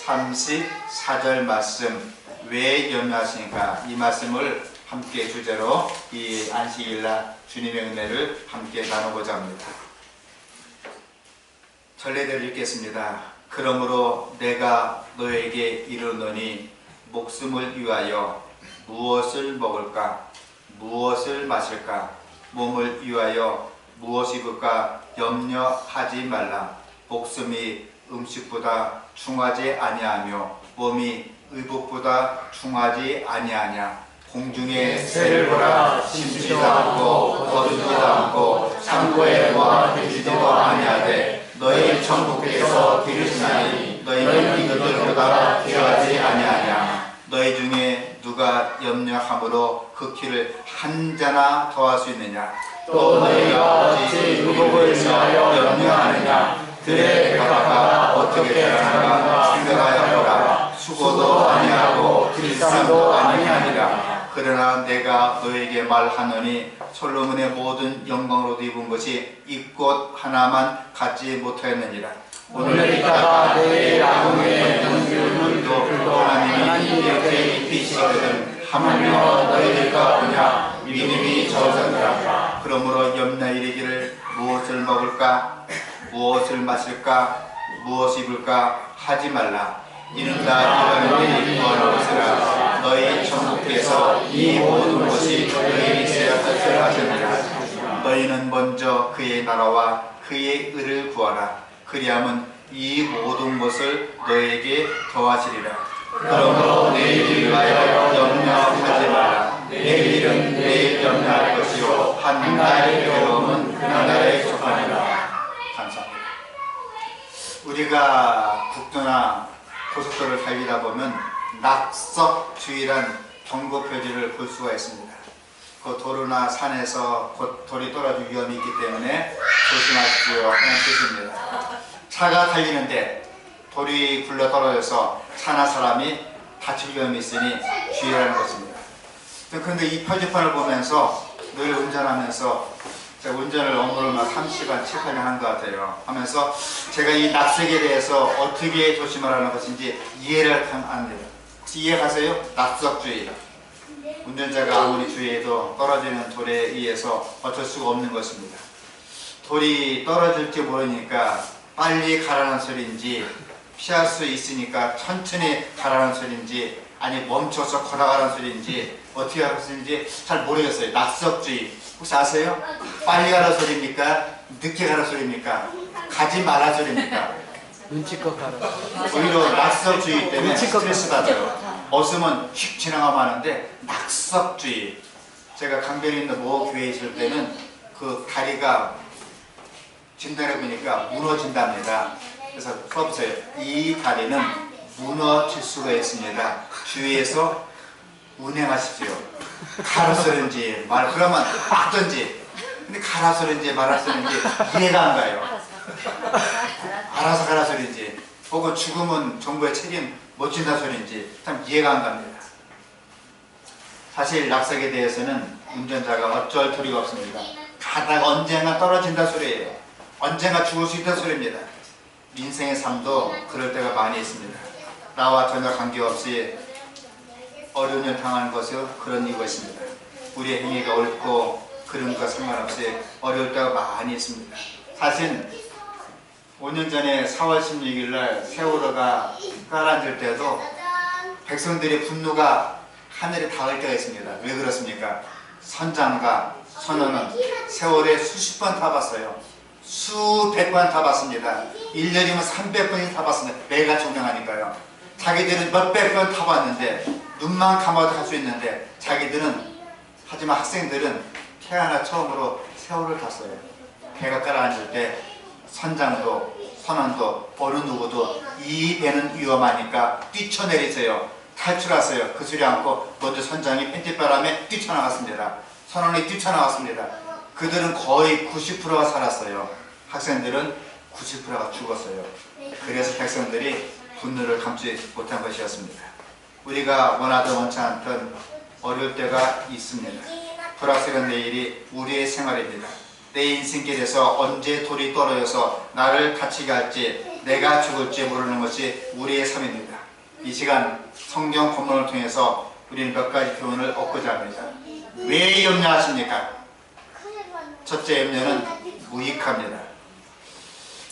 34절 말씀 왜 염려하시니까 이 말씀을 함께 주제로 이 안식일날 주님의 은혜를 함께 나누고자 합니다. 전례대로 읽겠습니다. 그러므로 내가 너에게 이르노니 목숨을 위하여 무엇을 먹을까 무엇을 마실까 몸을 위하여 무엇 입을까 염려하지 말라. 목숨이 음식보다 중하지 아니하며 몸이 의복보다 중하지 아니하냐. 공중의 새를 보라. 심지도 않고 거두지도 않고 창고에 모아두지도 아니하되 너희 천국에서 기르시나니 너희는 이들보다 귀하지 아니하냐. 너희 중에 누가 염려함으로 그 키를 한 자나 더할 수 있느냐. 또 너희가 어찌 의복을 위하여 염려하느냐. 들의 가마가 어떻게 자라는가 생각하여 보라. 수고도 아니하고 길쌈도 아니하니라. 그러나 내가 너에게 말하노니 솔로몬의 모든 영광으로 입은 것이 이 꽃 하나만 갖지 못하였느니라. 오늘 있다가 내일 아궁이에 던질 물도 하나님이 이렇게 입히시거든 하물며 너희들과 보냐 믿음이 적었느라. 그러므로 염려 이르기를 무엇을 먹을까 무엇을 마실까 무엇 입을까 하지 말라. 이는 다 이러는 구하는 것이라. 너희 천국에서 이 모든 것이 너희에게 있어야 하시느니라. 너희는 먼저 그의 나라와 그의 의를 구하라. 그리하면 이 모든 것을 너희에게 더하시리라. 그러므로 내일을 위하여 염려하지 말라. 내일은 내일 염려할 것이요 한 날의 괴로움은 그날에 속하니라. 감사합니다. 우리가 국도나 고속도로를 달리다 보면 낙석주의란 경고 표지를 볼 수가 있습니다. 그 도로나 산에서 곧 돌이 떨어질 위험이 있기 때문에 조심하십시오 하는 뜻입니다. 차가 달리는데 돌이 굴러 떨어져서 차나 사람이 다칠 위험이 있으니 주의하라는 것입니다. 그런데 이 표지판을 보면서 늘 운전하면서 제가 운전을 업무를 3시간, 7시간 한 것 같아요. 하면서 제가 이 낙석에 대해서 어떻게 조심하라는 것인지 이해를 합니다. 혹시 이해가세요? 낙석주의. 운전자가 아무리 주의해도 떨어지는 돌에 의해서 어쩔 수가 없는 것입니다. 돌이 떨어질지 모르니까 빨리 가라는 소리인지 피할 수 있으니까 천천히 가라는 소리인지 아니 멈춰서 걸어가라는 소리인지 어떻게 하라는 소리인지 잘 모르겠어요. 낙석주의. 혹시 아세요? 빨리 가라는 소리입니까? 늦게 가라는 소리입니까? 가지 말라는 소리입니까? 눈치껏 가라. 오히려 낙석주의 때문에 스트레스 받아요. 없으면 휙 지나가면 하는데 낙석주의. 제가 강변에 있는 모 교회에 있을 때는 그 다리가 진단해 보니까 무너진답니다. 그래서 써보세요. 이 다리는 무너질 수가 있습니다. 주의해서 운행하십시오. 가라서는지 말 그러면 막든지. 근데 가라서는지 말아서는지 이해가 안 가요. 알아서 가라서는지 혹은 죽으면 정부의 책임 못 진다 소리인지 참 이해가 안 갑니다. 사실 낙석에 대해서는 운전자가 어쩔 도리가 없습니다. 가다가 언젠가 떨어진다 소리예요. 언젠가 죽을 수 있다 소리입니다. 인생의 삶도 그럴 때가 많이 있습니다. 나와 전혀 관계없이 어려운 일 당하는 것은 그런 이유가 있습니다. 우리의 행위가 옳고 그런 것과 상관없이 어려울 때가 많이 있습니다. 사실 5년 전에 4월 16일 날 세월호가 가라앉을 때도 백성들의 분노가 하늘에 닿을 때가 있습니다. 왜 그렇습니까? 선장과 선원은 세월에 수십 번 타봤어요. 수백 번 타봤습니다. 1년이면 300번이 타봤습니다. 매가 조명하니까요. 자기들은 몇백 번 타봤는데 눈만 감아도 할 수 있는데 자기들은 하지만 학생들은 태어나 처음으로 세월을 탔어요. 배가 가라앉을 때 선장도 선원도 어느 누구도 이 배는 위험하니까 뛰쳐내리세요. 탈출하세요. 그 소리 않고 먼저 선장이 팬티바람에 뛰쳐나갔습니다. 선원이 뛰쳐나갔습니다. 그들은 거의 90%가 살았어요. 학생들은 90%가 죽었어요. 그래서 백성들이 분노를 감지 못한 것이었습니다. 우리가 원하든 원치 않든 어려울 때가 있습니다. 불확실한 내일이 우리의 생활입니다. 내 인생길에서 언제 돌이 떨어져서 나를 다치게 할지 내가 죽을지 모르는 것이 우리의 삶입니다. 이 시간 성경 본문을 통해서 우리는 몇 가지 교훈을 얻고자 합니다. 왜 염려하십니까? 첫째 염려는 무익합니다.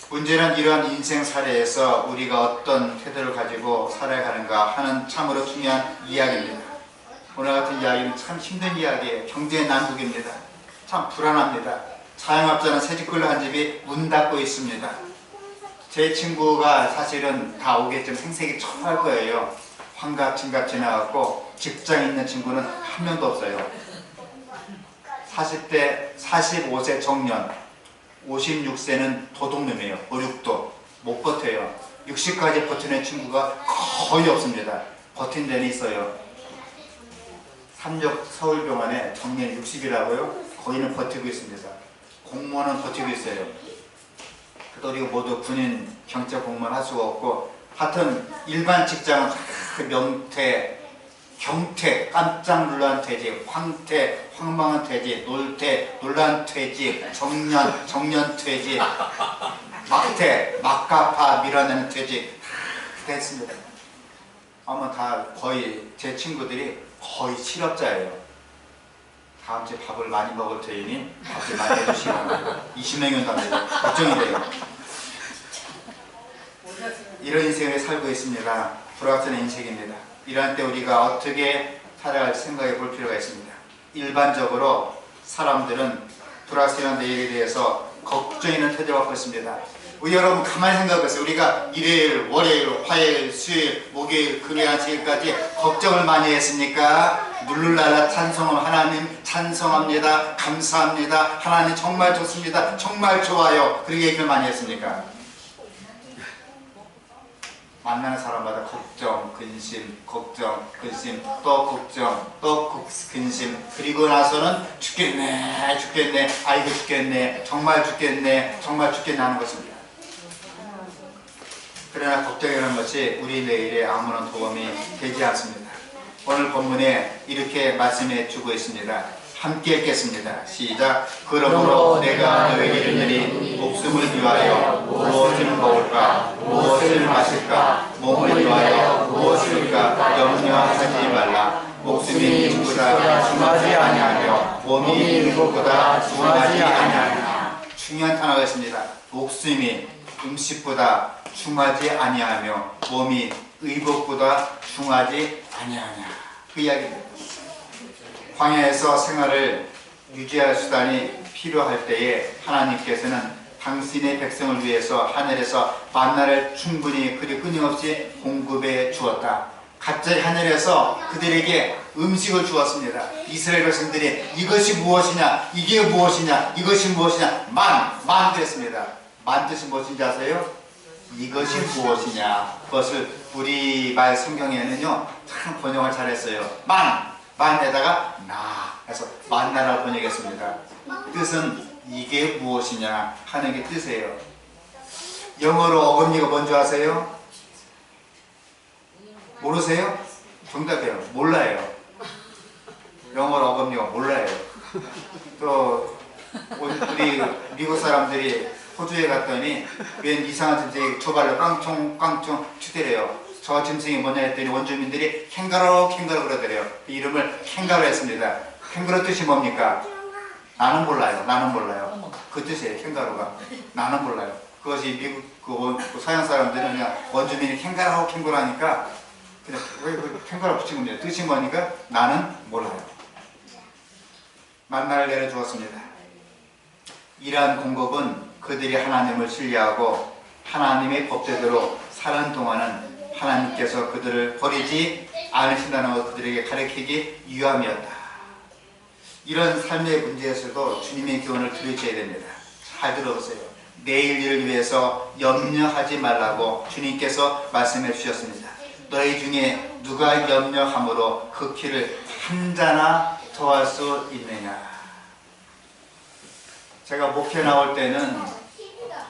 문제는 이러한 인생 사례에서 우리가 어떤 태도를 가지고 살아가는가 하는 참으로 중요한 이야기입니다. 오늘 같은 이야기는 참 힘든 이야기예요. 경제 난국입니다. 참 불안합니다. 자영업자는 새집걸로 한 집이 문 닫고 있습니다. 제 친구가 사실은 다 오겠지만 생색이 척할 거예요. 환갑, 진갑 지나갔고 직장 있는 친구는 한 명도 없어요. 40대, 45세 정년, 56세는 도둑놈이에요. 어육도 못 버텨요. 60까지 버티는 친구가 거의 없습니다. 버틴 데는 있어요. 삼역 서울병원에 정년 60이라고요. 거의는 버티고 있습니다. 공무원은 버티고 있어요. 그리고 모두 군인, 경찰 공무원 할 수가 없고, 하여튼 일반 직장은 다 명퇴, 경퇴, 깜짝 놀란 퇴직, 황퇴, 황망한 퇴직, 놀퇴, 놀란 퇴직, 정년, 정년 퇴직, 막퇴, 막가파 밀어내는 퇴직 다 했습니다. 아마 다 거의 제 친구들이 거의 실업자예요. 다음 주에 밥을 많이 먹을 테니 밥을 많이 해주시기 바랍니다. 20명이 온답니다. 걱정이 돼요. 이런 인생을 살고 있습니다. 불확실한 인생입니다. 이러한 때 우리가 어떻게 살아갈 생각해 볼 필요가 있습니다. 일반적으로 사람들은 불확실한 내일에 대해서 걱정 있는 태도를 갖고 있습니다. 우리 여러분 가만히 생각해보세요. 우리가 일요일, 월요일, 화요일, 수요일, 목요일, 금요일, 안식일까지 걱정을 많이 했습니까? 룰루랄라 찬송을 하나님 찬송합니다. 감사합니다. 하나님 정말 좋습니다. 정말 좋아요. 그렇게 얘기를 많이 했습니까? 만나는 사람마다 걱정, 근심, 걱정, 근심, 또 걱정, 또 근심, 그리고 나서는 죽겠네, 죽겠네, 아이고 죽겠네, 정말 죽겠네, 정말 죽겠네 하는 것입니다. 그러나 걱정이라는 것이 우리 내일에 아무런 도움이 되지 않습니다. 오늘 본문에 이렇게 말씀해 주고 있습니다. 함께 읽겠습니다. 시작. 그러므로 내가 너에게 이르노니 목숨을 위하여 무엇을 먹을까, 무엇을 마실까, 몸을 위하여 무엇일까 염려하지 말라. 목숨이 죽보다 중하지 아니하며 몸이 의복보다 중하지 아니하냐. 중요한 단어가 있습니다. 목숨이 음식보다 중하지 아니하며 몸이 의복보다 중하지 아니하냐. 그 이야기입니다. 광야에서 생활을 유지할 수단이 필요할 때에 하나님께서는 당신의 백성을 위해서 하늘에서 만나를 충분히 그리고 끊임없이 공급해 주었다. 갑자기 하늘에서 그들에게 음식을 주었습니다. 이스라엘 백성들이 이것이 무엇이냐, 이게 무엇이냐, 이것이 무엇이냐, 만 그랬습니다. 만 뜻이 무엇인지 아세요? 이것이 무엇이냐. 그것을 우리말 성경에는요 참 번역을 잘했어요. 만에다가 나 해서 만나라고 번역했습니다. 뜻은 이게 무엇이냐 하는 게 뜻이에요. 영어로 어금니가 뭔지 아세요? 모르세요? 정답이에요. 몰라요. 영어로 어금니가 몰라요. 또 우리 미국 사람들이 호주에 갔더니 웬 이상한 짐승이 두 발로 깡총 추대래요. 저 짐승이 뭐냐 했더니 원주민들이 캥거루 그러더래요. 이름을 캥거루 했습니다. 캥거루 뜻이 뭡니까? 나는 몰라요. 그 뜻이에요. 캥거루가. 나는 몰라요. 그것이 미국 그 서양 사람들은 그냥 원주민이 캥거루 하니까 그냥 왜 캥거루 붙인 겁니다. 뜻이 뭐니까 나는 몰라요. 만나를 내려주었습니다. 이러한 공급은 그들이 하나님을 신뢰하고 하나님의 법대로 사는 동안은 하나님께서 그들을 버리지 않으신다는 것을 그들에게 가르치기 위함이었다. 이런 삶의 문제에서도 주님의 교훈을 들으셔야 됩니다. 잘 들어보세요. 내일 일을 위해서 염려하지 말라고 주님께서 말씀해 주셨습니다. 너희 중에 누가 염려함으로 그 키를 한 자나 더할 수 있느냐. 제가 목회 나올 때는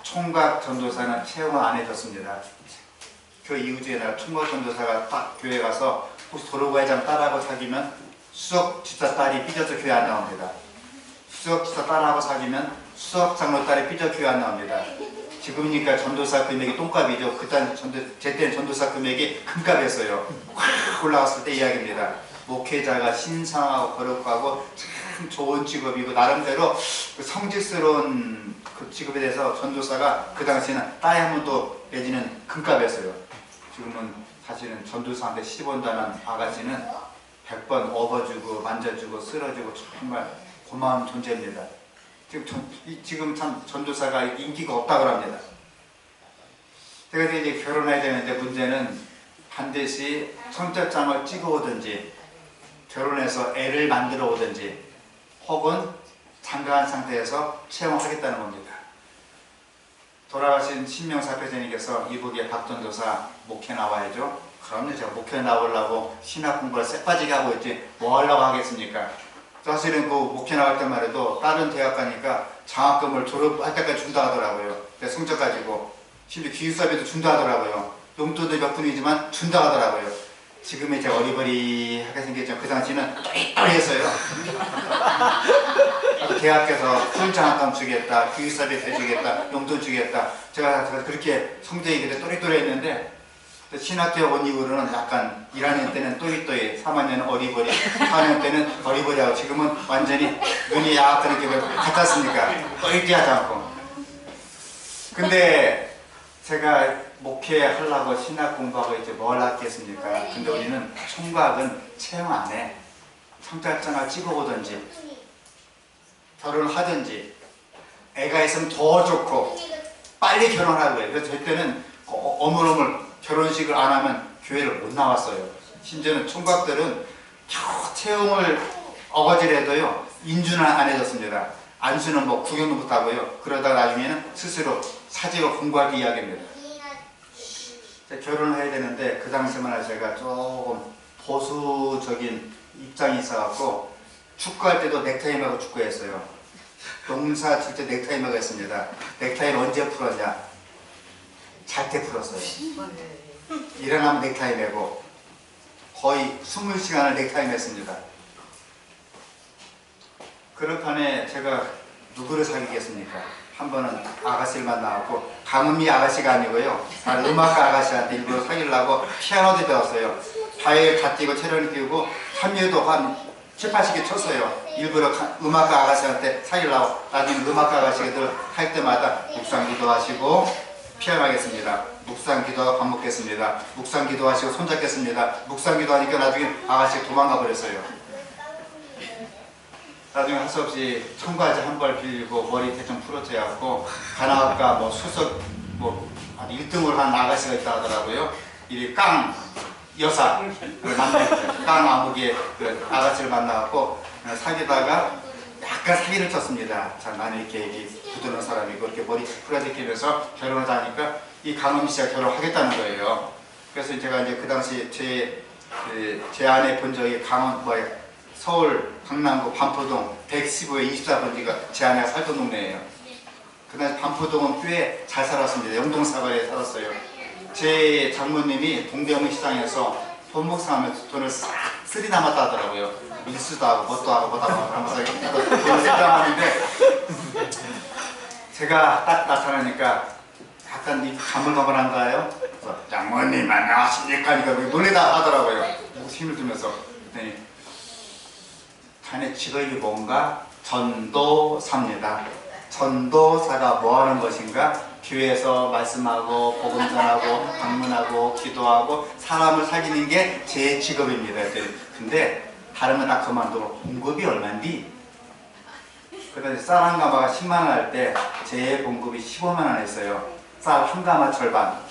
총각 전도사는 채용을 안 해줬습니다. 그 이후주에 내가 총각 전도사가 딱 교회 가서 혹시 도로과회장 딸하고 사귀면 수석 집사 딸이 삐져서 교회 안 나옵니다. 수석 집사 딸하고 사귀면 수석 장로 딸이 삐져 교회 안 나옵니다. 지금이니까 전도사 금액이 똥값이죠. 그때 제 때는 전도사 금액이 금값이었어요. 확 올라갔을 때 이야기입니다. 목회자가 신성하고 거룩하고 참 좋은 직업이고 나름대로 그 성직스러운 그 직업에 대해서 전도사가 그 당시에는 다이아몬드 내지는 금값이었어요. 지금은 사실은 전도사한테 시집온다는 아가씨는 100번 업어주고 만져주고 쓸어주고 정말 고마운 존재입니다. 지금 참 전도사가 인기가 없다고 합니다. 제가 이제 결혼해야 되는데 문제는 반드시 청첩장을 찍어 오든지 결혼해서 애를 만들어 오든지 혹은 장가한 상태에서 채용하겠다는 겁니다. 돌아가신 신명사표제님께서 이북의 박전도사 목회 나와야죠. 그럼요, 제가 목회 나오려고 신학 공부를 쎄빠지게 하고 있지 뭐 하려고 하겠습니까? 사실은 그 목회 나갈 때만 해도 다른 대학 가니까 장학금을 졸업할 때까지 준다 하더라고요. 성적 가지고 심지어 기숙사비도 준다 하더라고요. 용돈도 몇 푼이지만 준다 하더라고요. 지금은 이제 어리버리하게 생겼지만 그 당시는 또리또리했어요. 대학에서 풀장학금 주겠다, 기숙사비 해주겠다, 용돈 주겠다. 제가 그렇게 성적이 그때 또리또리했는데 신학교 온 이후로는 약간 1학년 때는 또리또리, 3학년은 어리버리, 4학년 때는 어리버리하고 지금은 완전히 눈이 약간 이렇게 같았으니까 또리또리하지 않고. 근데 제가 목회하려고 신학 공부하고 이제 뭘 하겠습니까? 근데 우리는 총각은 채용 안 해. 청첩장을 찍어오든지 결혼을 하든지 애가 있으면 더 좋고 빨리 결혼하고요. 그래서 저희 때는 어물어물 결혼식을 안 하면 교회를 못 나왔어요. 심지어는 총각들은 겨우 채용을 어거지라도요 인주는 안 해줬습니다. 안수는 뭐 구경도 못하고요. 그러다가 나중에는 스스로 사직을 공부하기 이야기합니다. 결혼을 해야 되는데 그 당시만 제가 조금 보수적인 입장이 있어갖고 축구할 때도 넥타이 매고 축구했어요. 농사 칠 때 넥타이 매고 했습니다. 넥타이는 언제 풀었냐? 잘 때 풀었어요. 일어나면 넥타이 매고 거의 20시간을 넥타이 맸습니다. 그렇다네 제가 누구를 사귀겠습니까? 한 번은 아가씨를 만나갖고 강은미 아가씨가 아니고요. 음악가 아가씨한테 일부러 사귀려고 피아노도 배웠어요. 바위에 다 뛰고 체력을 끼우고 3년도 한 7, 80개 쳤어요. 일부러 음악가 아가씨한테 사귀려고. 나중에 음악가 아가씨들 할 때마다 묵상기도 하시고 피아노 하겠습니다. 묵상기도 밥 먹겠습니다. 묵상기도 하시고 손잡겠습니다. 묵상기도 하니까 나중에 아가씨가 도망가 버렸어요. 나중에 할 수 없이 청바지 한 벌 빌리고 머리 대충 풀어져갖고 간호학과 뭐 수석 뭐 1등을 한 아가씨가 있다 하더라고요. 이 깡 여사를 만났어요. 깡 아무개 그 아가씨를 만나갖고 사귀다가 약간 사기를 쳤습니다. 자, 나는 이렇게 부드러운 사람이고 이렇게 머리 풀어지키면서 결혼을 하니까 이 강은미 씨가 결혼하겠다는 거예요. 그래서 제가 이제 그 당시 제 아내 본 적이 서울 강남구 반포동 115에 24번지가 제 아내가 살던 동네예요. 그날 반포동은 꽤 잘 살았습니다. 영동사거리에 살았어요. 제 장모님이 동대문 시장에서 돈목상하면서 돈을 싹 쓰리 남았다 하더라고요. 밀수도 하고 뭣도 하고 뭐도 하고 하면서 돈을 쓰리 남았는데 제가 딱 나타나니까 약간 이 가물가물한가요? 장모님 안녕하십니까? 그러니까 놀래다 하더라고요. 힘을 들면서 그랬더니 자네 직업이 뭔가? 전도사입니다. 전도사가 뭐 하는 것인가? 교회에서 말씀하고 복음 전하고 방문하고 기도하고 사람을 사귀는 게 제 직업입니다. 근데 다른 건 다 그만두고 봉급이 얼만디? 그래서 쌀 한 가마가 10만 원 할 때 제 봉급이 15만 원 했어요. 쌀 한 가마 절반.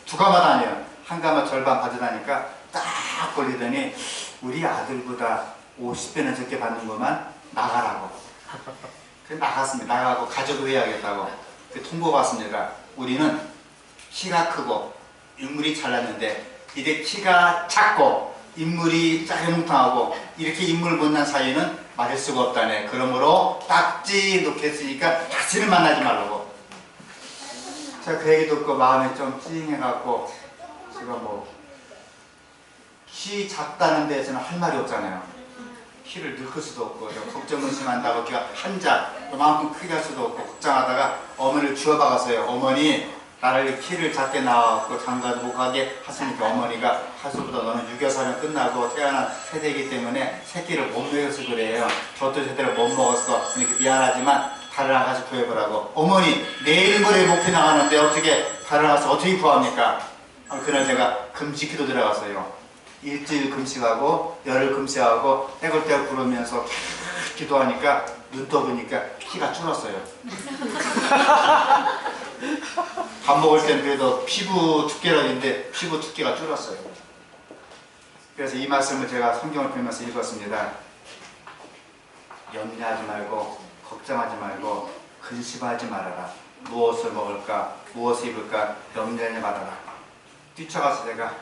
두 가마도 아니에요. 한 가마 절반 받으다니까 딱 걸리더니 우리 아들보다 50배는 적게 받는 것만 나가라고. 그래서 나갔습니다. 나가고 가족을 해야겠다고. 통보 받습니다. 우리는 키가 크고 인물이 잘났는데 이제 키가 작고 인물이 짜리뭉탕하고 이렇게 인물 못난 사이는 맞을 수가 없다네. 그러므로 딱지 놓겠으니까 다시는 만나지 말라고. 제가 그 얘기 듣고 마음이 좀 찡해갖고 제가 뭐 키 작다는 데에서는 할 말이 없잖아요. 키를 늙을 수도 없고 걱정을 심한다고 키가 한자 그만큼 크게 할 수도 없고 걱정하다가 어머니를 주워박았어요. 어머니 나를 키를 작게 낳았고 장가도 못 가게 하시니까 어머니가 할수보다 너는 유교사는 끝나고 태어난 세대이기 때문에 새끼를 못 먹여서 그래요. 저도 제대로 못 먹었어. 그러니까 미안하지만 달을 한 가지 구해보라고. 어머니 내일 모레 목표 나가는데 어떻게 달을 가서 어떻게 구합니까? 그날 제가 금식기도 들어갔어요. 일주일 금식하고 열흘 금식하고 떼굴떼굴 부르면서 기도하니까 눈 떠보니까 키가 줄었어요. 밥 먹을 땐 그래도 피부 두께라는데 피부 두께가 줄었어요. 그래서 이 말씀을 제가 성경을 펴면서 읽었습니다. 염려하지 말고 걱정하지 말고 근심하지 말아라. 무엇을 먹을까 무엇을 입을까 염려하지 말아라. 뛰쳐가서 제가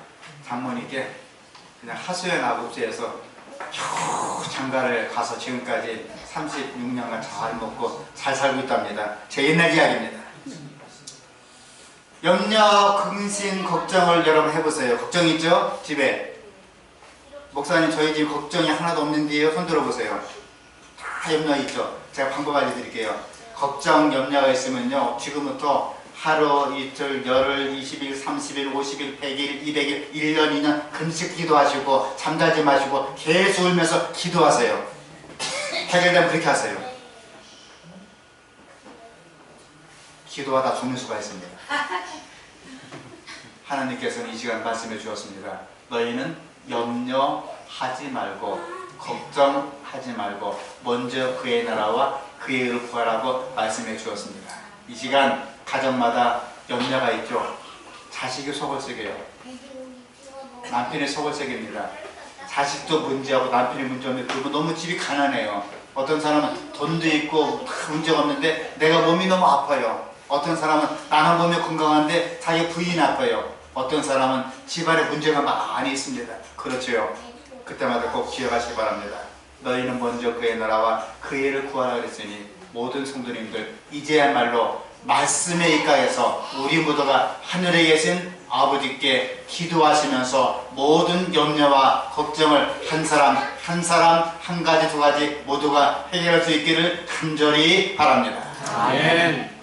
장모님께 그냥 하수연 아버지에서 겨우 장가를 가서 지금까지 36년간 잘 먹고 잘 살고 있답니다. 제 옛날 이야기입니다. 염려, 근심, 걱정을 여러분 해보세요. 걱정 있죠? 집에. 목사님 저희 집 걱정이 하나도 없는데요. 손 들어보세요. 다 염려 있죠? 제가 방법 알려드릴게요. 걱정, 염려가 있으면요. 지금부터 하루, 이틀, 열흘, 20일, 30일, 50일, 100일, 200일, 1년, 2년 금식 기도하시고 잠자지 마시고 계속 울면서 기도하세요. 해결되면 그렇게 하세요. 기도하다 죽는 수가 있습니다. 하나님께서는 이 시간 말씀해 주었습니다. 너희는 염려하지 말고 걱정하지 말고 먼저 그의 나라와 그의 의를 구하라고 말씀해 주었습니다. 이 시간 가정마다 염려가 있죠. 자식이 속을 썩여요. 남편이 속을 썩입니다. 자식도 문제하고 남편이 문제없는데 그리고 너무 집이 가난해요. 어떤 사람은 돈도 있고 문제가 없는데 내가 몸이 너무 아파요. 어떤 사람은 나는 몸이 건강한데 자기 부인이 아파요. 어떤 사람은 집안에 문제가 많이 있습니다. 그렇죠. 그때마다 꼭 기억하시기 바랍니다. 너희는 먼저 그의 나라와 그의 일을 구하라 그랬으니 모든 성도님들 이제야말로 말씀에 입각해서 우리 모두가 하늘에 계신 아버지께 기도하시면서 모든 염려와 걱정을 한 사람 한 가지 두 가지 모두가 해결할 수 있기를 간절히 바랍니다. 아멘.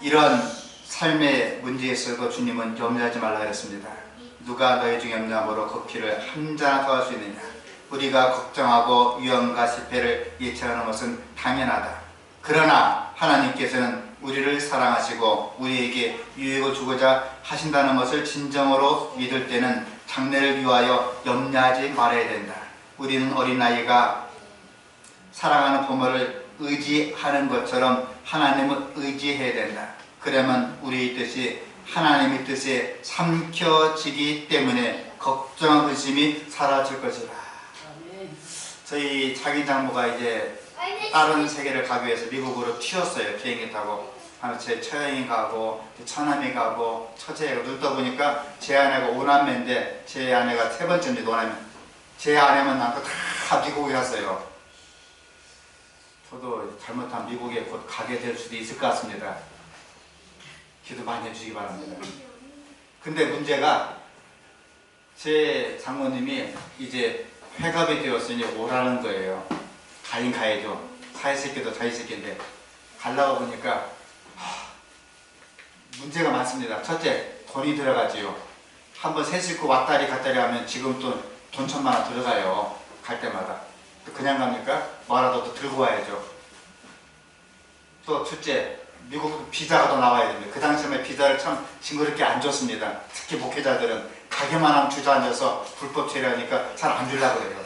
이런 삶의 문제에 있어도 주님은 염려하지 말라 그랬습니다. 누가 너희 중에 염려함으로 커피를 한 잔 더 할 수 있느냐. 우리가 걱정하고 위험과 실패를 예측하는 것은 당연하다. 그러나 하나님께서는 우리를 사랑하시고 우리에게 유익을 주고자 하신다는 것을 진정으로 믿을 때는 장래를 위하여 염려하지 말아야 된다. 우리는 어린아이가 사랑하는 부모를 의지하는 것처럼 하나님을 의지해야 된다. 그러면 우리의 뜻이 하나님의 뜻에 삼켜지기 때문에 걱정, 근심이 사라질 것이다. 저희 자기 장모가 이제 다른 세계를 가기 위해서 미국으로 튀었어요. 비행기 타고. 제 처형이 가고 처남이 가고 처제가 늙다 보니까 제 아내가 5남매인데 제 아내가 세 번째인데 5남매. 제 아내만 낳고 다 미국에 갔어요. 저도 잘못하면 미국에 곧 가게 될 수도 있을 것 같습니다. 기도 많이 해주시기 바랍니다. 근데 문제가 제 장모님이 이제 회갑이 되었으니 오라는 거예요. 가긴 가야죠. 사회새끼도 사회새끼인데 가려고 보니까 문제가 많습니다. 첫째, 돈이 들어가지요. 한번 세 식구 왔다리 갔다리 하면 지금 또 돈 1,000만 원 들어가요. 갈 때마다. 그냥 갑니까? 뭐라도 또 들고 와야죠. 또 둘째, 미국 비자가 더 나와야 됩니다. 그 당시에 비자를 참 징그럽게 안 줬습니다. 특히 목회자들은 가게만 하면 주저앉아서 불법 체류하니까 잘 안 주려고 그래요.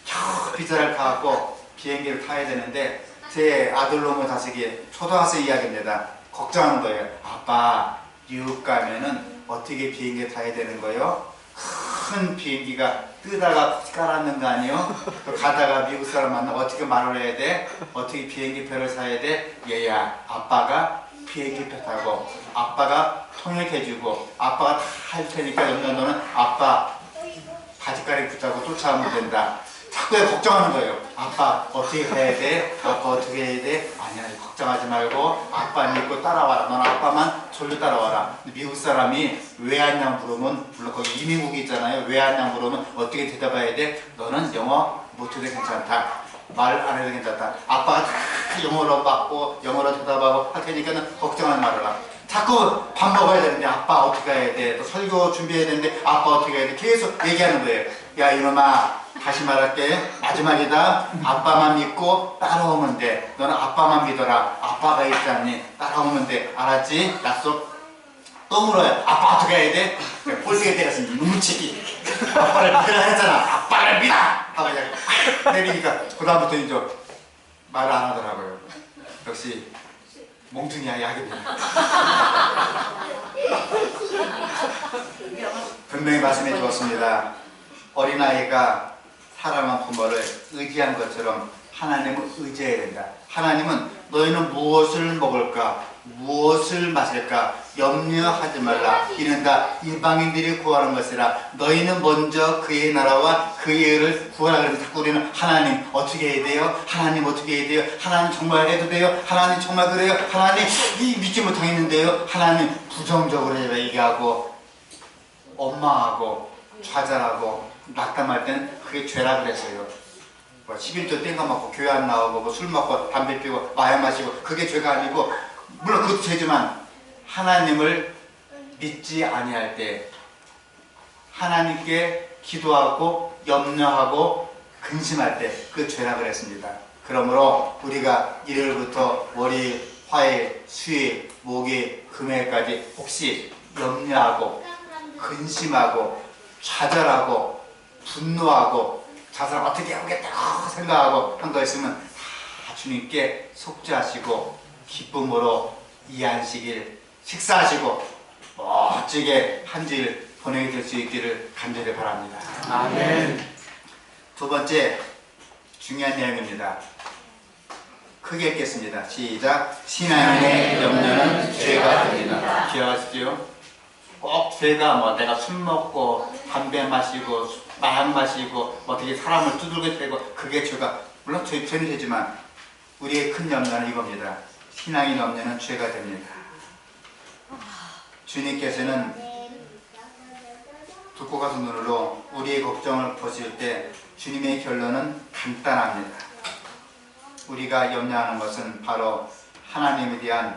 겨우 비자를 타고 비행기를 타야 되는데 제 아들놈의 자식이 초등학생 이야기입니다. 걱정하는 거예요. 아빠 미국 가면은 어떻게 비행기 타야 되는 거예요? 큰 비행기가 뜨다가 깔았는 거 아니에요? 또 가다가 미국 사람 만나면 어떻게 말을 해야 돼? 어떻게 비행기표를 사야 돼? 얘야 아빠가 비행기표 타고 아빠가 통역해주고 아빠가 다 할 테니까 너는 아빠 바지가리 붙잡고 쫓아오면 된다. 자꾸 걱정하는 거예요. 아빠 어떻게 해야 돼? 아빠 어떻게 해야 돼? 아니야 걱정하지 말고 아빠 믿고 따라와라. 넌 아빠만 졸려 따라와라. 근데 미국 사람이 왜 왔냐 물으면 물론 거기 이민국이 있잖아요. 왜 왔냐 물으면 어떻게 대답해야 돼? 너는 영어 못해도 괜찮다. 말 안 해도 괜찮다. 아빠가 다 영어로 받고 영어로 대답하고 할 테니까는 걱정하지 말아라. 자꾸 밥 먹어야 되는데 아빠 어떻게 해야 돼? 또 설교 준비해야 되는데 아빠 어떻게 해야 돼? 계속 얘기하는 거예요. 야 이놈아, 다시 말할게. 마지막이다. 아빠만 믿고 따라오면 돼. 너는 아빠만 믿어라. 아빠가 있잖니. 따라오면 돼. 알았지? 약속? 또 물어요. 아빠 어떻게 해야 돼? 볼세게 때렸으니 눈치기. 아빠를 믿으라 했잖아. 아빠를 믿어! 하고 그냥 내리니까 그다음부터 이제 말을 안 하더라고요. 역시 몽둥이야 약입니다. 분명히 말씀해 주었습니다. 어린아이가 사랑한 부모를 의지한 것처럼 하나님을 의지해야 된다. 하나님은 너희는 무엇을 먹을까, 무엇을 마실까 염려하지 말라. 이는 다 이방인들이 구하는 것이라. 너희는 먼저 그의 나라와 그의 의를 구하라. 그래서 자꾸 우리는 하나님 어떻게 해야 돼요? 하나님 어떻게 해야 돼요? 하나님 정말 해도 돼요? 하나님 정말 그래요? 하나님 믿지 못하겠는데요? 하나님 부정적으로 얘기하고 원망하고 좌절하고 낙담할 때는 그게 죄라 그랬어요. 뭐 11조 땡가 먹고 교회 안 나오고 뭐 술 먹고 담배 피우고 마약 마시고 그게 죄가 아니고, 물론 그것도 죄지만 하나님을 믿지 아니할 때 하나님께 기도하고 염려하고 근심할 때 그 죄라 그랬습니다. 그러므로 우리가 일요일부터 월요일, 화요일, 수요일, 목요일, 금요일까지 혹시 염려하고 근심하고 좌절하고 분노하고 자살 어떻게 해보겠다고 생각하고 한 거 있으면 다 주님께 속죄하시고 기쁨으로 이 안식일 식사하시고 멋지게 한 주일 보내게 될 수 있기를 간절히 바랍니다. 아멘. 두 번째 중요한 내용입니다. 크게 읽겠습니다. 시작. 신앙인의 염려는 죄가 됩니다. 기억하십시오. 꼭 죄가 뭐 내가 술 먹고 담배 마시고 마약 마시고 어떻게 사람을 두들겨 패고 그게 죄가, 물론 죄는 죄지만 우리의 큰 염려는 이겁니다. 신앙인 염려는 죄가 됩니다. 주님께서는 붓고 가서 눈으로 우리의 걱정을 보실 때 주님의 결론은 간단합니다. 우리가 염려하는 것은 바로 하나님에 대한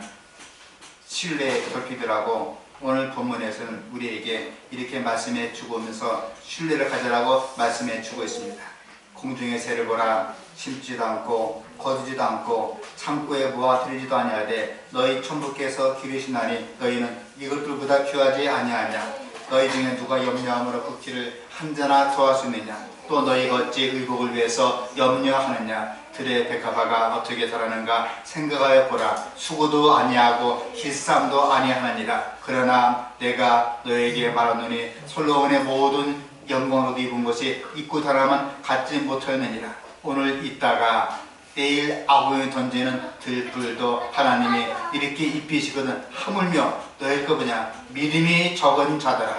신뢰의 결핍이라고 오늘 본문에서는 우리에게 이렇게 말씀해 주고 오면서 신뢰를 가져라고 말씀해 주고 있습니다. 공중의 새를 보라. 심지도 않고 거두지도 않고 창고에 모아 들이지도 아니하되 너희 천부께서 기르시나니 너희는 이것들보다 귀하지 아니하냐. 너희 중에 누가 염려함으로 극지를 한자나 더할 수 있느냐. 또 너희가 어찌 의복을 위해서 염려하느냐. 들의 백합화가 어떻게 자라는가 생각하여 보라. 수고도 아니하고 길쌈도 아니하느니라. 그러나 내가 너에게 말하노니 솔로몬의 모든 영광으로 입은 것이 입고 자라면 갖지 못하였느니라. 오늘 있다가 내일 아궁이에 던지는 들불도 하나님이 이렇게 입히시거든 하물며 너희 거 뭐냐 믿음이 적은 자들아.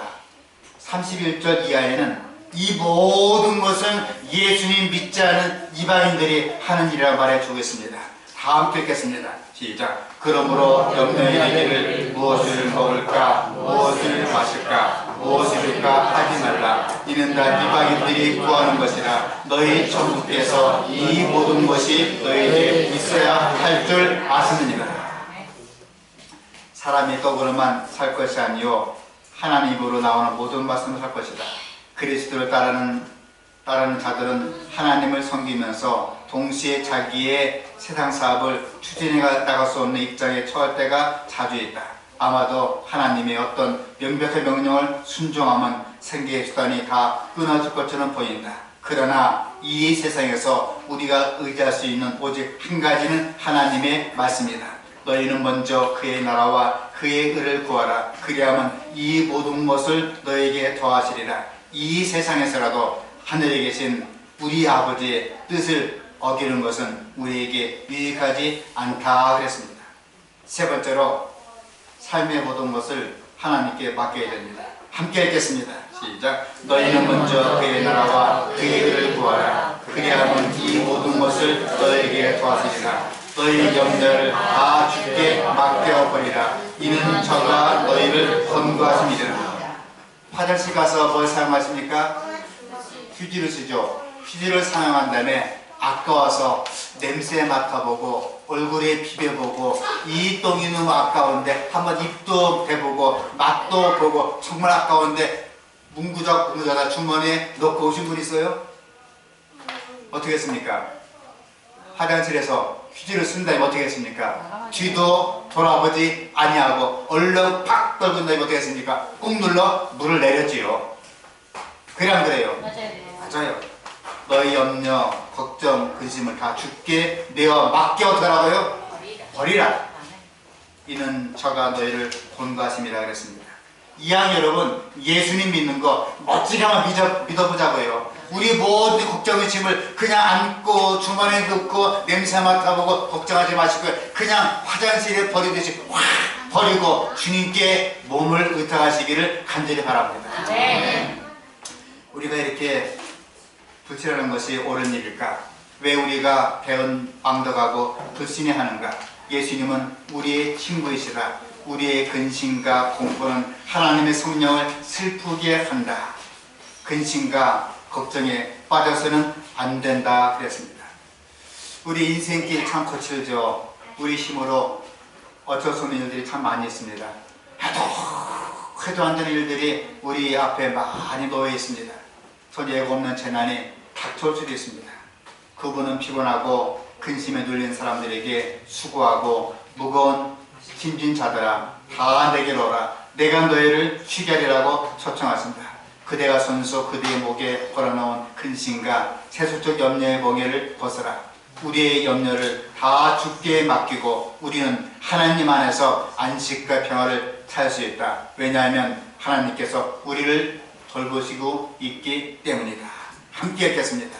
31절 이하에는 이 모든 것은 예수님 믿지 않은 이방인들이 하는 일이라 말해주고 있습니다. 다 함께 읽겠습니다. 시작. 그러므로 염려의 일을 무엇을 먹을까 무엇을 마실까 무엇을 입을까 하지 말라. 이는 다 이방인들이 구하는 것이라. 너희 천부께서 이 모든 것이 너희에게 있어야 할 줄 아시느니라. 사람이 떡으로만 살 것이 아니요 하나님 입으로 나오는 모든 말씀을 살 것이다. 그리스도를 따르는 자들은 하나님을 섬기면서 동시에 자기의 세상 사업을 추진해 나갈 수 없는 입장에 처할 때가 자주 있다. 아마도 하나님의 어떤 명백한 명령을 순종하면 생계의 수단이 다 끊어질 것처럼 보인다. 그러나 이 세상에서 우리가 의지할 수 있는 오직 한 가지는 하나님의 말씀이다. 너희는 먼저 그의 나라와 그의 의를 구하라. 그리하면 이 모든 것을 너에게 더하시리라. 이 세상에서라도 하늘에 계신 우리 아버지의 뜻을 어기는 것은 우리에게 유익하지 않다 그랬습니다. 세 번째로 삶의 모든 것을 하나님께 맡겨야 됩니다. 함께 읽겠습니다. 시작. 너희는 먼저 그의 나라와 그의 의를 구하라. 그리하면 이 모든 것을 너에게 도와주리라. 너희 염려를 다 주께 맡겨버리라. 이는 저가 너희를 권고하십니다. 화장실 가서 뭘 사용하십니까? 휴지를 쓰죠. 휴지를 사용한 다음에 아까워서 냄새 맡아보고 얼굴에 비벼보고 이 똥이 너무 아까운데 한번 입도 대보고 맛도 보고 정말 아까운데 문구적 주머니에 넣고 오신 분 있어요? 어떻게 했습니까? 화장실에서 휴지를 쓴다면 어떻게 했습니까? 뒤도 돌아보지 아니하고 얼른 팍 떨군 다음에 어떻게 했습니까? 꾹 눌러 물을 내렸지요. 그래 안 그래요? 맞아요. 너희 염려, 걱정, 근심을 다 주께 내어 맡겨 어떡하라고요? 버리라. 이는 저가 너희를 본받으심이라 그랬습니다. 이왕 여러분 예수님 믿는 거 멋지게 한번 믿어보자고요. 우리 모든 걱정의 짐을 그냥 안고 주머니에 넣고 냄새 맡아보고 걱정하지 마시고 그냥 화장실에 버리듯이 확 버리고 주님께 몸을 의탁하시기를 간절히 바랍니다. 네. 우리가 이렇게 불신하는 것이 옳은 일일까? 왜 우리가 배운 방덕하고 불신해하는가? 예수님은 우리의 친구이시다. 우리의 근심과 공포는 하나님의 성령을 슬프게 한다. 근심과 걱정에 빠져서는 안 된다 그랬습니다. 우리 인생길 참 거칠죠. 우리 힘으로 어쩔 수 없는 일들이 참 많이 있습니다. 해도 안 되는 일들이 우리 앞에 많이 놓여 있습니다. 전 예고 없는 재난이 닥쳐올 수도 있습니다. 그분은 피곤하고 근심에 눌린 사람들에게 수고하고 무거운 짐진 자들아 다 내게로 오라. 내가 너희를 쉬게 하리라고 초청하십니다. 그대가 손수 그대의 목에 걸어놓은 근심과 세속적 염려의 멍에를 벗어라. 우리의 염려를 다 주께 맡기고 우리는 하나님 안에서 안식과 평화를 찾을 수 있다. 왜냐하면 하나님께서 우리를 돌보시고 있기 때문이다. 함께 읽겠습니다.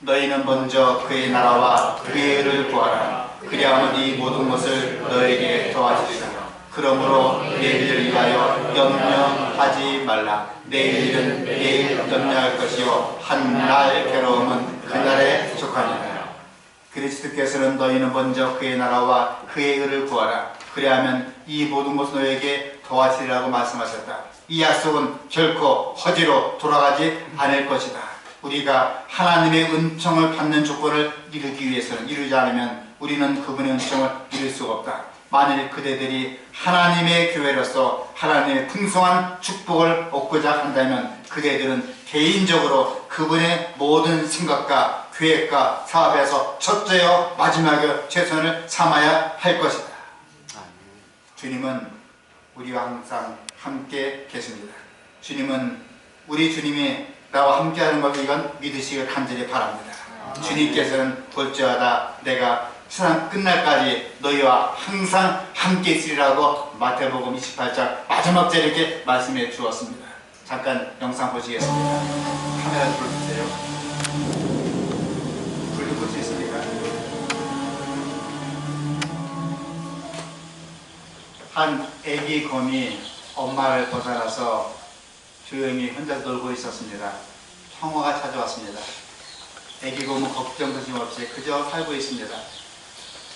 너희는 먼저 그의 나라와 그의 의를 구하라. 그리하면 이 모든 것을 너에게 더하시리라. 그러므로 내일을 위하여 염려하지 말라. 내일 일은 내일 염려할 것이요 한날 괴로움은 그날에 족하니라. 그리스도께서는 너희는 먼저 그의 나라와 그의 의를 구하라. 그리하면 이 모든 것을 너에게 더하시리라고 말씀하셨다. 이 약속은 결코 허지로 돌아가지 않을 것이다. 우리가 하나님의 은총을 받는 조건을 이루기 위해서는 이루지 않으면 우리는 그분의 은총을 이룰 수가 없다. 만일 그대들이 하나님의 교회로서 하나님의 풍성한 축복을 얻고자 한다면 그대들은 개인적으로 그분의 모든 생각과 계획과 사업에서 첫째요 마지막에 최선을 삼아야 할 것이다. 주님은 우리와 항상 함께 계십니다. 주님은 우리 주님이 나와 함께하는 것을 이건 믿으시길 간절히 바랍니다. 주님께서는 볼지어다 내가 세상 끝날까지 너희와 항상 함께 있으리라고 마태복음 28장 마지막 절에 이렇게 말씀해 주었습니다. 잠깐 영상 보시겠습니다. 카메라 불러주세요. 불 볼 수 있습니까? 한 애기 곰이 엄마를 벗어나서 조용히 혼자 놀고 있었습니다. 청어가 찾아왔습니다. 애기 곰은 걱정 근심 없이 그저 살고 있습니다.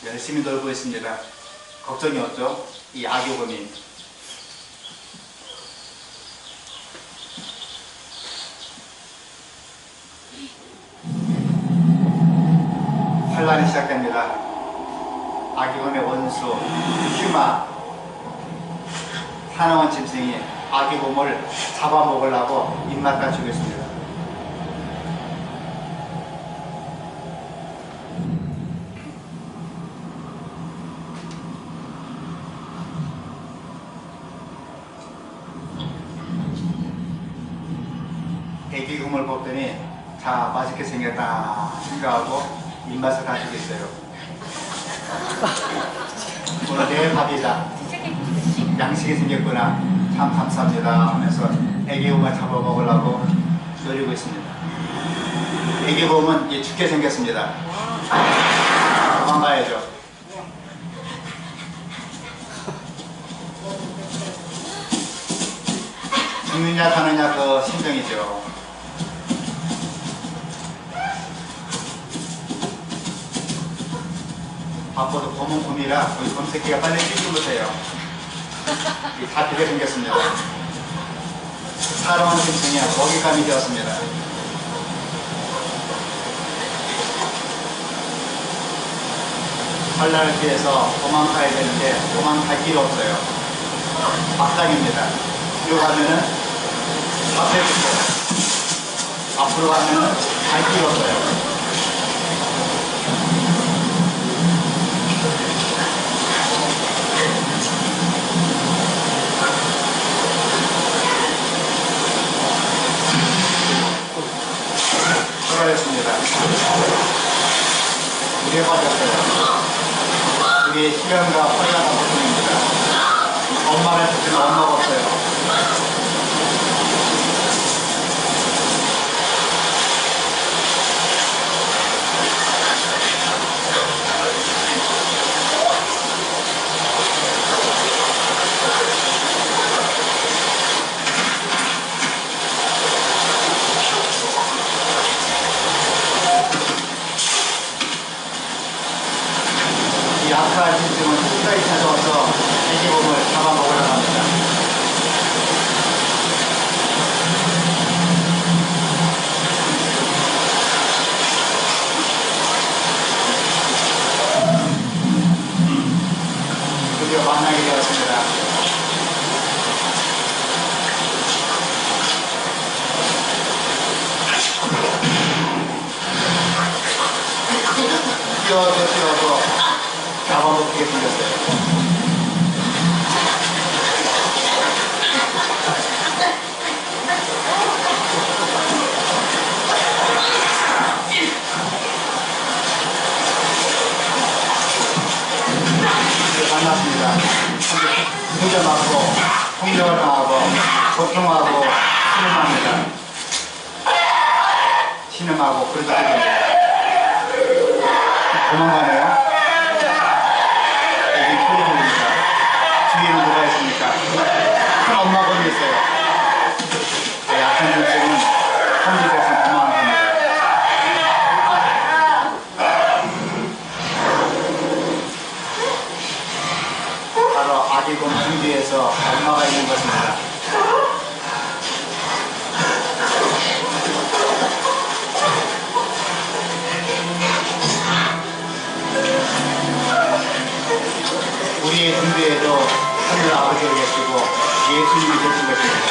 열심히 놀고 있습니다. 걱정이 없죠? 이 아기 곰이. 환란이 시작됩니다. 아기 곰의 원수 퓨마 사나운 짐승이 아기 곰을 잡아먹으려고 입맛 다치고 있습니다. 애기 곰을 뽑더니 자 맛있게 생겼다 생각하고 입맛을 다지고 있어요. 오늘 내 밥이다. 양식이 생겼구나. 참 감사합니다 하면서 애기곰을 잡아먹으려고 노리고 있습니다. 애기곰은 죽게 생겼습니다. 도망가야죠. 죽느냐 사느냐 그 심정이죠. 바빠도 검은 곰이라 우리 곰 새끼가 빨리 뛰어보세요. 다 되게 생겼습니다. 사나운 짐승이 먹잇감이 되었습니다. 환란을 피해서 도망가야 되는데 도망갈 길이 없어요. 막당입니다. 뒤로 가면은 앞에 붙고 앞으로 가면은 갈 길이 없어요. 수고하셨습니다. 물에 빠졌어요. 우리의 시련과 환란과 고통입니다. 엄마를 듣는 엄마가 없어요. 이 악한 짐승은 끝까지 찾아와서 애기 몸을 잡아먹으려고 합니다. 드디어 만나게 되었습니다. 뛰어서 잡아먹게 생겼어요. 만났습니다. 부정하고 폭력을 당하고 고통하고 신음합니다. 신음하고 그러다 됩니다. 도망가네요. 여기 소리입니다. 뒤에는 누가 있습니까? 큰 엄마가 있어요. 약한 짐승은 혼집에서 도망갑니다. 바로 아기곰 등 뒤에서 엄마가 있는 것입니다. 우리의 등 뒤에도 하늘 아버지가 계시고 예수님이 계신 것입니다.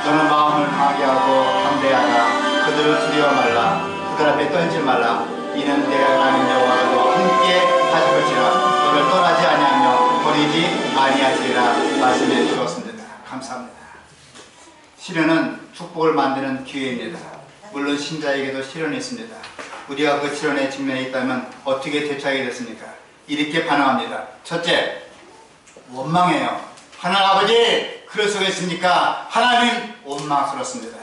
너는 마음을 강하게 하고 담대하라. 그들을 두려워 말라. 그들 앞에 떨지 말라. 이는 내가 나는 여호와가 너와 함께 하실 것이라. 너를 떠나지 아니하며 버리지 아니하시리라 말씀해 주었습니다. 감사합니다. 시련은 축복을 만드는 기회입니다. 물론 신자에게도 시련이 있습니다. 우리가 그 시련에 직면해 있다면 어떻게 대처하게 됐습니까? 이렇게 반응합니다. 첫째, 원망해요. 하나님 아버지 그럴 수가 있습니까? 하나님 원망스럽습니다.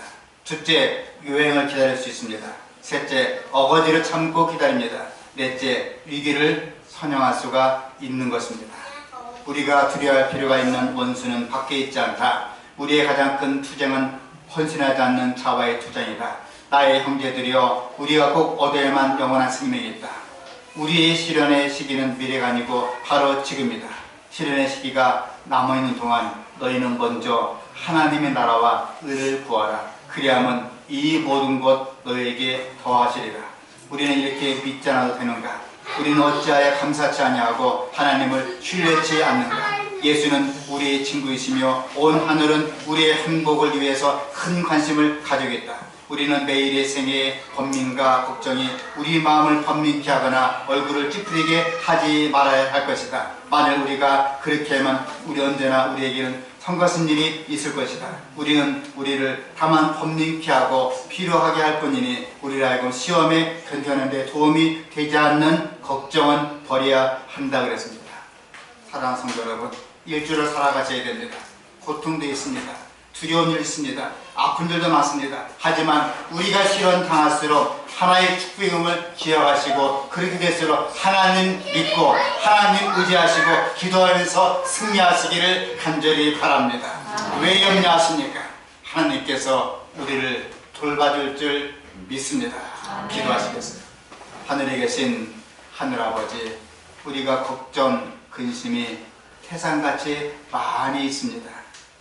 둘째, 유행을 기다릴 수 있습니다. 셋째, 어거지를 참고 기다립니다. 넷째, 위기를 선영할 수가 있는 것입니다. 우리가 두려워할 필요가 있는 원수는 밖에 있지 않다. 우리의 가장 큰 투쟁은 헌신하지 않는 자와의 투쟁이다. 나의 형제들이여, 우리가 꼭 얻어야만 영원한 생명이 있다. 우리의 시련의 시기는 미래가 아니고 바로 지금이다. 시련의 시기가 남아있는 동안 너희는 먼저 하나님의 나라와 의를 구하라. 그리하면 이 모든 것 너희에게 더하시리라. 우리는 이렇게 믿지 않아도 되는가? 우리는 어찌하여 감사치 아니하고 하나님을 신뢰치 않는가? 예수는 우리의 친구이시며 온 하늘은 우리의 행복을 위해서 큰 관심을 가지고 있다. 우리는 매일의 생애의 번민과 걱정이 우리 마음을 번민케 하거나 얼굴을 찌푸리게 하지 말아야 할 것이다. 만일 우리가 그렇게 하면 우리 언제나 우리에게는 성같은 일이 있을 것이다. 우리는 우리를 다만 번민케 하고 필요하게 할 뿐이니 우리를 알고 시험에 견디는 데 도움이 되지 않는 걱정은 버려야 한다 그랬습니다. 사랑하는 성도 여러분, 일주를 살아가셔야 됩니다. 고통도 있습니다. 두려운 일 있습니다. 아픈 일도 많습니다. 하지만 우리가 시련 당할수록 하나의 축복의 음을 기억하시고 그렇게 될수록 하나님 믿고 하나님 의지하시고 기도하면서 승리하시기를 간절히 바랍니다. 왜 염려하십니까? 하나님께서 우리를 돌봐줄 줄 믿습니다. 기도하시겠어요? 하늘에 계신 하늘아버지, 우리가 걱정, 근심이 태산같이 많이 있습니다.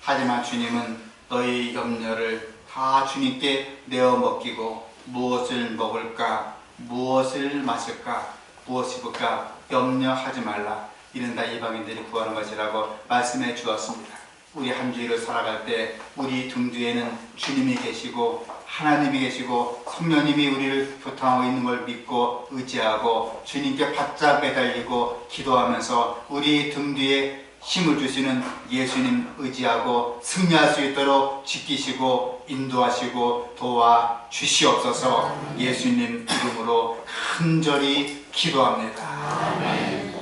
하지만 주님은 너희 염려를 다 주님께 내어 먹기고 무엇을 먹을까, 무엇을 마실까, 무엇 입을까 염려하지 말라. 이는 다 이방인들이 구하는 것이라고 말씀해 주었습니다. 우리 한 주일을 살아갈 때 우리 등 뒤에는 주님이 계시고 하나님이 계시고 성령님이 우리를 교통하고 있는 걸 믿고 의지하고 주님께 바짝 매달리고 기도하면서 우리 등 뒤에 힘을 주시는 예수님 의지하고 승리할 수 있도록 지키시고 인도하시고 도와주시옵소서. 예수님 이름으로 간절히 기도합니다. 아멘.